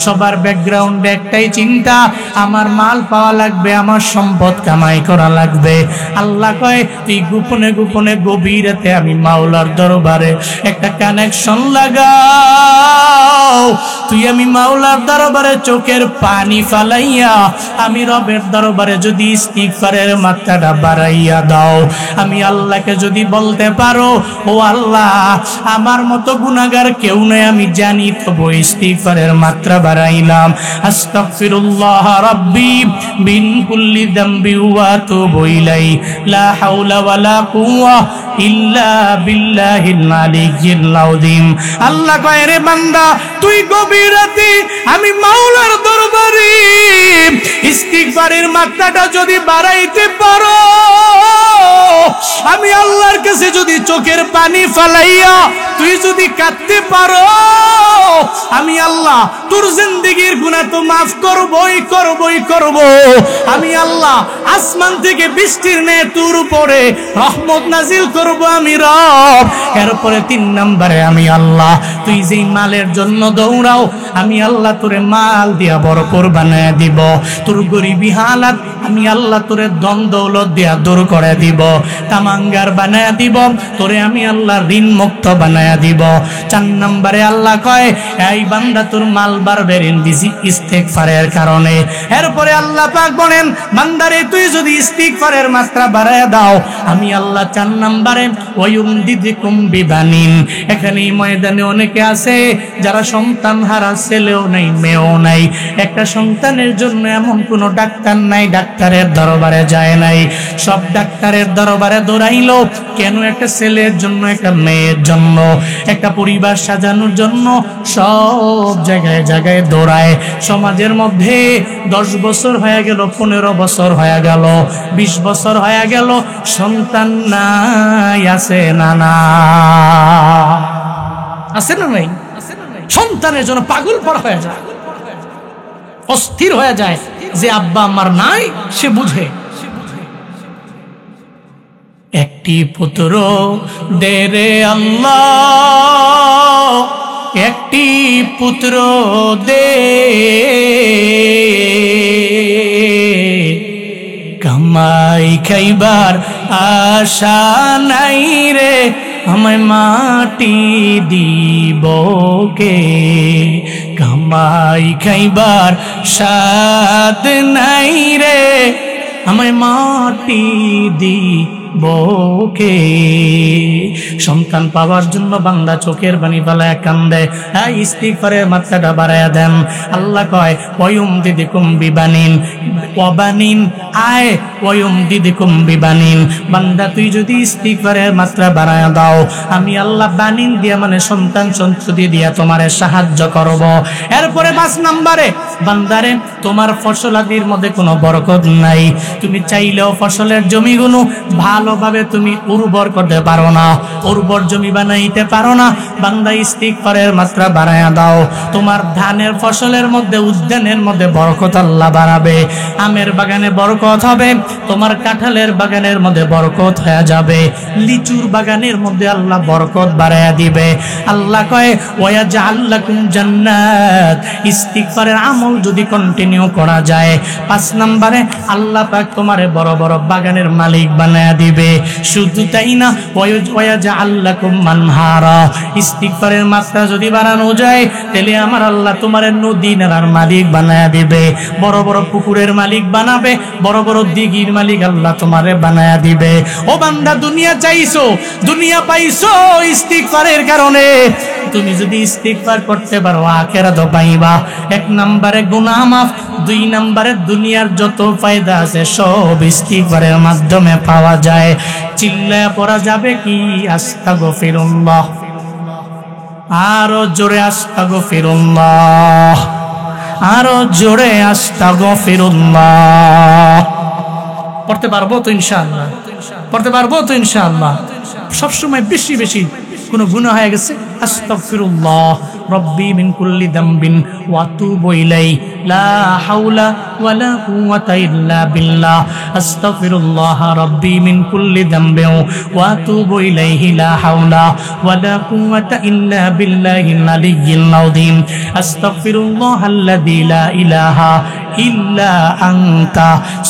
সবার ব্যাকগ্রাউন্ডে একটাই চিন্তা, আমার মাল পাওয়া লাগবে, আমার সম্পদ কামাই করা লাগবে। আল্লাহ কয় তুই গোপনে গোপনে গভীরাতে আমি মাওলার দরবারে একটা কানেকশন লাগাও। তুই আমি মাওলার দরবারে চোখের পানি ফালাইয়া আমি রবের দরবারে যদি ইস্তিগফারের মাত্রাটা বাড়াইয়া দাও, আমি আল্লাহকে যদি বলতে পারো ও আল্লাহ আমার মতো গুনাহগার কেউ নাই, আমি জানি তবু ইস্তিগফারের মাত্রা বাড়াইলাম। আস্তাগফিরুল্লাহ রাব্বি মিন কুল্লি যামবি ওয়া আতুবু ইলাইহি লা হাওলা ওয়ালা কুওয়া ইল্লা বিল্লাহিল আলিয়্যিল আযীম। আল্লাহ কয় রে বান্দা তুই গভীর রাতে আমি মাওলার দরবারে ইস্তিগফারের মাত্রাটা যদি বাড়াইতে পারো, আমি আল্লাহর কাছে যদি চোখের পানি ফালাইয়া তুই যদি কাঁদতে পারো, আমি আল্লাহ তোর জিন্দেগীর গুনাহ তো মাফ করবই করবই করব। আমি আল্লাহ আসমান থেকে বৃষ্টির ন্যায় তোর উপরে রহমত নাজিল করব আমি রব। এরপরে 3 নম্বরে আমি আল্লাহ তুই যেই মালের জন্য দৌড়াও, আমি আল্লাহ তোরে মাল দিয়া ভরপুর বানায় দিব। তোর গরিবী হালাত আমি আল্লাহ তোরে ধন দৌলত দিয়া দূর করে দিব, তামাঙ্গার বানায় দিব, তোরে আমি আল্লাহ ঋণ মুক্ত বানায় দিব। 4 নম্বরে আল্লাহ কয় এই বান্দা তোর মাল বাড়বে ইস্তিগফারের কারণে। এরপরে আল্লাহ পাক বলেন বান্দারে তুই যদি ইস্তিগফারের মাত্রা বাড়ায় দাও, আমি আল্লাহ 4 নম্বরে ওয়ায়ুমদিদকুম বিবানিন। এখানে ময়দানে অনেকে আছে যারা সন্তান হারা, ছেলেও নাই মেয়েও নাই। একটা সন্তানের জন্য এমন কোনো ডাক্তার নাই ডাক্তারের দরবারে যায় নাই, সব ডাক্তারের দরবারে দৌড়াইলো কেন? একটা ছেলের জন্য, একটা মেয়ের জন্য, একটা পরিবার সাজানোর জন্য সব জায়গায় জায়গায় দৌড়ায়। সমাজের মধ্যে 10 বছর হয়ে গেল, 15 বছর হয়ে গেল, 20 বছর হয়ে গেল, সন্তান নাই। আছে না না? আছে না নাই? সন্তানের জন্য পাগল পড়া হয়ে যায়, অস্থির হয়ে যায়। যে আব্বা আমার নাই সে বুঝে। একটি পুত্র দে রে আল্লাহ, একটি পুত্র দে, কামাই খাইবার আশা নাই রে, আমায় মাটি দিব কে? কামাই খাইবার সাদ নাই রে, আমায় মাটি দিব কে? সন্তান পাওয়ার জন্য বান্দা চোখের পানি ফেলায় কান্দে। ইস্তিগফারের মাত্রাটা বাড়ায়া দেন। আল্লাহ কয় ওয়ায়ুমদিদকুম বিবানিন ওয়াবানিন, আয় ওয়ায়ুমদিদকুম বিবানিন। বান্দা তুই যদি ইস্তিগফারের মাত্রা বাড়ায়া দাও, আমি আল্লাহ বানিন দিয়া মানে সন্তান সন্ততি দিয়া তোমারে সাহায্য করব। এরপরে 5 নম্বরে বান্দারে তোমার ফসলাদির মধ্যে কোনো বরকত নাই। তুমি চাইলেও ফসলের জমিগুলো ভালোভাবে তুমি উর্বর করতে পারো না, উর্বর জমি বানাইতে পারো না। বান্দা ইস্তিগফারের মাত্রা বাড়ায়া দাও, তোমার ধানের ফসলের মধ্যে, উদ্যানের মধ্যে বরকত আল্লাহ বাড়াবে। আমের বাগানে বরকত হবে, তোমার কাঁঠালের বাগানের মধ্যে বরকত হয়ে যাবে, লিচুর বাগানের মধ্যে আল্লাহ বরকত বাড়ায়া দিবে। আল্লাহ কয় ওয়াজআল লাকুম জান্নাত। ইস্তিগফারের আমল যদি কন্টিনিউ করা যায়, 5 নম্বরে আল্লাহ পাক তোমারে বড় বড় বাগানের মালিক বানায়া দিবে। শুধু তাই না, ওয়াজআল লাকুম মানহারা। ইস্তিগফারের মাত্রা যদি বাড়ানো যায়, তাহলে আমার আল্লাহ তোমারে নদী নালার মালিক বানায়া দিবে, বড় বড় পুকুরের মালিক বানাবে, বড় বড় দিঘির মালিক আল্লাহ তোমারে বানায়া দিবে। ও বান্দা দুনিয়া চাইছো, দুনিয়া পাইছো ইস্তিগফারের কারণে। তুমি যদি ইস্তিগফার করতে পারো আখিরাত পাইবা। 1 নম্বরে গুনাহ মাফ, 2 নম্বরে দুনিয়ার যত ফায়দা আছে সব ইস্তিগফারের মাধ্যমে পাওয়া যায়। চিল্লায়া পড়া যাবে কি আস্তাগফিরুল্লাহ? আরো জোরে আস্তাগফিরুল্লাহ, আরো জোরে আস্তাগফিরুল্লাহ। পড়তে পারবো তো ইনশাআল্লাহ? পড়তে পারবো তো ইনশাআল্লাহ? সবসময় বেশি বেশি কোনো গুনাহ হয়ে গেছে, আস্তাগফিরুল্লাহ রব্বি মিন কুল্লি যামবিন ওয়া আতুবু ইলাইহি লা হাওলা ولا قوة إلا بالله أستغفر الله ربي من كل ذنب وأتوب إليه لا حول ولا قوة إلا بالله العلي العظيم أستغفر الله الذي لا إله إلا أنت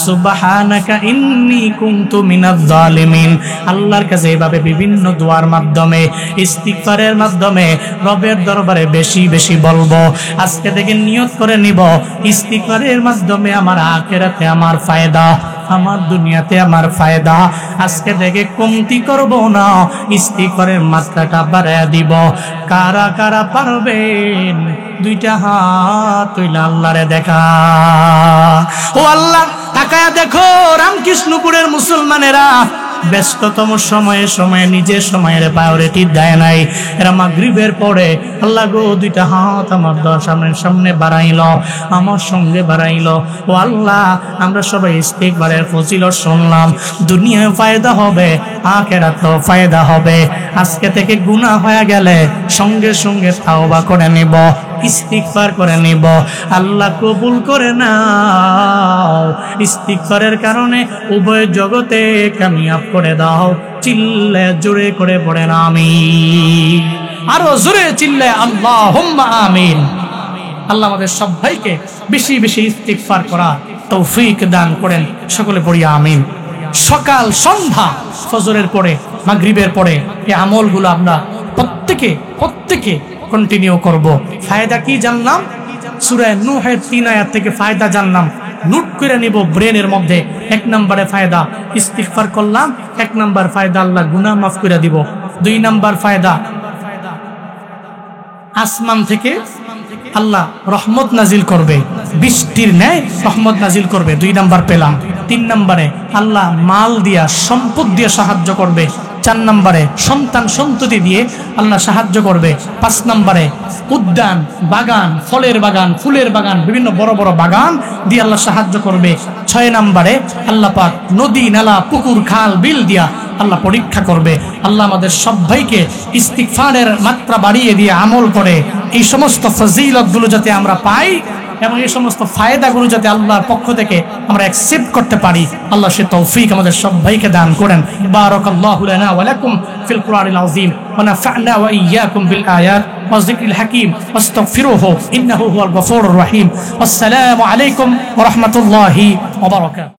سبحانك إني كنت من الظالمين আল্লাহর কাছে এভাবে বিভিন্ন দোয়ার মাধ্যমে ইস্তিগফারের মাধ্যমে রবের দরবারে বেশি বেশি বলবো। আজকে থেকে নিয়ত করে নিব ইস্তিগফারের মাধ্যমে আমার আখিরাতে আমার ফায়দা, আমার দুনিয়াতে আমার ফায়দা। আজকে থেকে কমতি করব না, ইস্তিগফারের মাত্রাটা বাড়ায় দিব। কারা কারা পারবেন দুইটা হাত তুইলা আল্লাহরে দেখা। ও আল্লাহ তাকায়া দেখো রামকৃষ্ণপুরের মুসলমানেরা ব্যস্ততম সময়ে নিজের সময়ের প্রায়োরিটি দেয় নাই। এরা মাগরিবের পরে আল্লাহ গো দুইটা হাত আমার সামনে বাড়াইল, আমার সঙ্গে বাড়াইল। ও আল্লাহ আমরা সবাই ইস্তিগফারের ফজিলত শুনলাম, দুনিয়ায় ফায়দা হবে, আখিরাতেও ফায়দা হবে। আজকে থেকে গুনাহ হয়ে গেলে সঙ্গে সঙ্গে তাওবা করে নিব, ইস্তিগফার করে নিব। আল্লাহ কবুল করে নাও। ইস্তিগফারের কারণে উভয় জগতে কামিয়াব করে দাও। চিল্লে জোরে করে পড়েন আমিন, আরো জোরে চিল্লে আল্লাহুম্মা আমিন। আল্লাহ আমাদের সবাইকে বেশি বেশি ইস্তিগফার করা তৌফিক দান করেন। সকলে পড়ি আমিন। সকাল সন্ধ্যা ফজরের পরে মাগরিবের পরে এই আমলগুলো আমরা প্রত্যেকে কন্টিনিউ করব। ফায়দা কি জানলাম? সূরা নূহের 3 আয়াত থেকে ফায়দা জানলাম, নোট করে নিব ব্রেনের মধ্যে। 1 নম্বরে ফায়দা ইস্তিগফার করলাম, 1 নম্বর ফায়দা আল্লাহ গুনাহ মাফ করে দিব। 2 নম্বর ফায়দা আসমান থেকে আল্লাহ রহমত নাজিল করবে, বৃষ্টির ন্যায় রহমত নাজিল করবে। 2 নম্বর পেলাম। 3 নম্বরে আল্লাহ মাল দিয়া সম্পদ দিয়ে সাহায্য করবে। 4 নম্বরে সন্তান সন্ততি দিয়ে আল্লাহ সাহায্য করবে। 5 নম্বরে উদ্যান বাগান, ফলের বাগান, ফুলের বাগান, বিভিন্ন বড় বড় বাগান দিয়ে আল্লাহ সাহায্য করবে। 6 নম্বরে আল্লাহ পাক নদী নালা পুকুর খাল বিল দিয়া আল্লাহ পরীক্ষা করবে। আল্লাহ আমাদের সবাইকে ইস্তিগফারের মাত্রা বাড়িয়ে দিয়ে আমল করে এই সমস্ত ফজিলতগুলো যাতে আমরা পাই এবং এই সমস্ত ফায়দাগুলো যাতে আল্লাহর পক্ষ থেকে আমরা অ্যাকসেপ্ট করতে পারি, আল্লাহ সে তৌফিক আমাদের সবাইকে দান করেন। বারাকাল্লাহু লানা ওয়া লাকুম ফিল কুরআনিল আযীম ওয়া নাফা'না ওয়া ইয়্যাকুম বিল আয়াত ওয়া যিকরিল হাকীম ওয়াস্তাগফিরুহু ইন্নাহু হুয়াল গফুরুর রহিম। আসসালামু আলাইকুম ওয়া রাহমাতুল্লাহি ওয়া বারাকাতুহু।